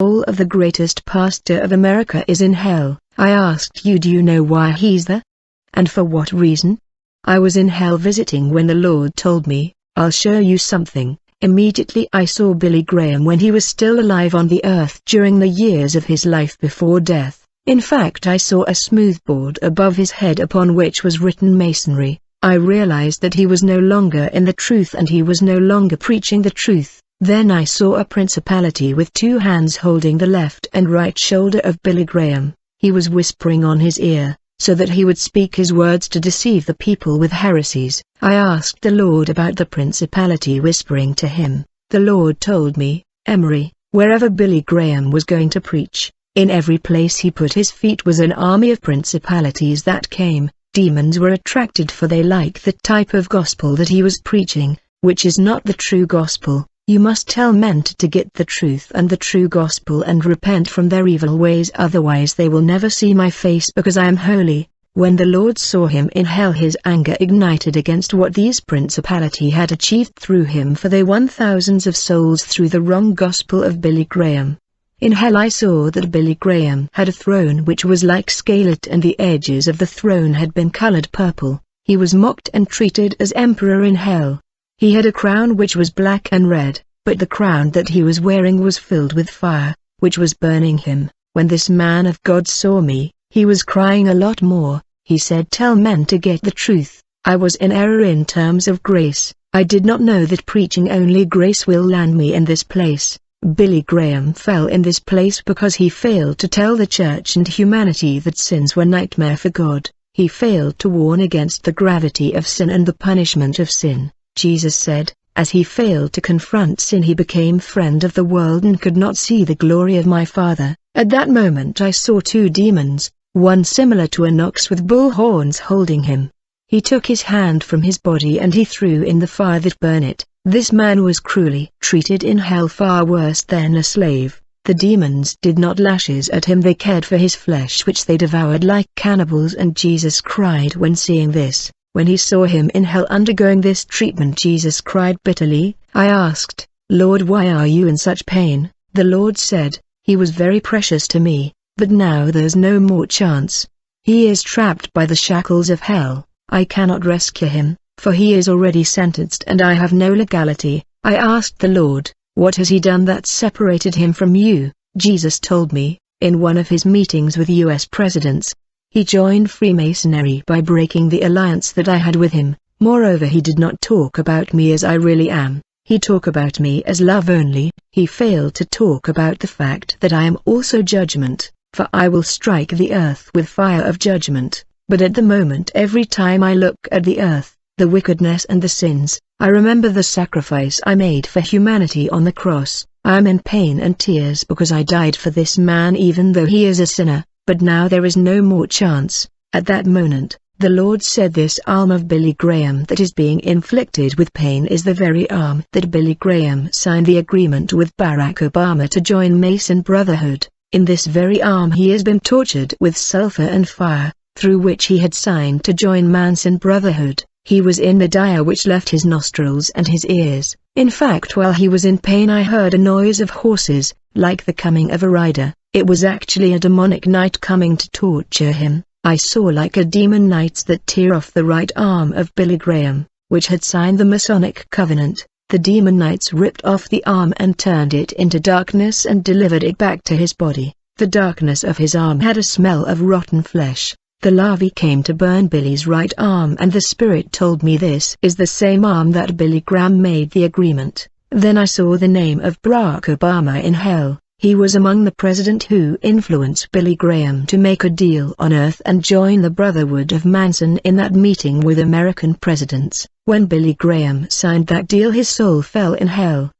of the greatest pastor of America is in hell. I asked you, do you know why he's there? And for what reason? I was in hell visiting when the Lord told me, I'll show you something. Immediately I saw Billy Graham when he was still alive on the earth during the years of his life before death. In fact, I saw a smoothboard above his head upon which was written Masonry. I realized that he was no longer in the truth and he was no longer preaching the truth. Then I saw a principality with two hands holding the left and right shoulder of Billy Graham. He was whispering on his ear, so that he would speak his words to deceive the people with heresies. I asked the Lord about the principality whispering to him. The Lord told me, Emery, wherever Billy Graham was going to preach, in every place he put his feet was an army of principalities that came. Demons were attracted, for they like the type of gospel that he was preaching, which is not the true gospel. You must tell men to get the truth and the true gospel and repent from their evil ways, otherwise they will never see my face, because I am holy. When the Lord saw him in hell, his anger ignited against what these principality had achieved through him, for they won thousands of souls through the wrong gospel of Billy Graham. In hell I saw that Billy Graham had a throne which was like scarlet, and the edges of the throne had been colored purple. He was mocked and treated as emperor in hell. He had a crown which was black and red, but the crown that he was wearing was filled with fire, which was burning him. When this man of God saw me, he was crying a lot more. He said, tell men to get the truth. I was in error in terms of grace. I did not know that preaching only grace will land me in this place. Billy Graham fell in this place because he failed to tell the church and humanity that sins were nightmare for God. He failed to warn against the gravity of sin and the punishment of sin. Jesus said, as he failed to confront sin, he became friend of the world and could not see the glory of my Father. At that moment I saw two demons, one similar to an ox with bull horns holding him. He took his hand from his body and he threw in the fire that burned it. This man was cruelly treated in hell, far worse than a slave. The demons did not lashes at him, they cared for his flesh which they devoured like cannibals, and Jesus cried when seeing this. When he saw him in hell undergoing this treatment, Jesus cried bitterly. I asked, Lord, why are you in such pain? The Lord said, he was very precious to me, but now there's no more chance. He is trapped by the shackles of hell. I cannot rescue him, for he is already sentenced and I have no legality. I asked the Lord, what has he done that separated him from you? Jesus told me, in one of his meetings with US presidents, he joined Freemasonry by breaking the alliance that I had with him. Moreover, he did not talk about me as I really am. He talked about me as love only. He failed to talk about the fact that I am also judgment, for I will strike the earth with fire of judgment. But at the moment, every time I look at the earth, the wickedness and the sins, I remember the sacrifice I made for humanity on the cross. I am in pain and tears because I died for this man even though he is a sinner. But now there is no more chance. At that moment, the Lord said, this arm of Billy Graham that is being inflicted with pain is the very arm that Billy Graham signed the agreement with Barack Obama to join Mason Brotherhood. In this very arm he has been tortured with sulfur and fire, through which he had signed to join Mason Brotherhood. He was in the dire which left his nostrils and his ears. In fact, while he was in pain I heard a noise of horses, like the coming of a rider. It was actually a demonic knight coming to torture him. I saw like a demon knights that tear off the right arm of Billy Graham, which had signed the Masonic covenant. The demon knights ripped off the arm and turned it into darkness and delivered it back to his body. The darkness of his arm had a smell of rotten flesh. The larvae came to burn Billy's right arm, and the Spirit told me this is the same arm that Billy Graham made the agreement. Then I saw the name of Barack Obama in hell. He was among the president who influenced Billy Graham to make a deal on earth and join the Brotherhood of Manson in that meeting with American presidents. When Billy Graham signed that deal, his soul fell in hell.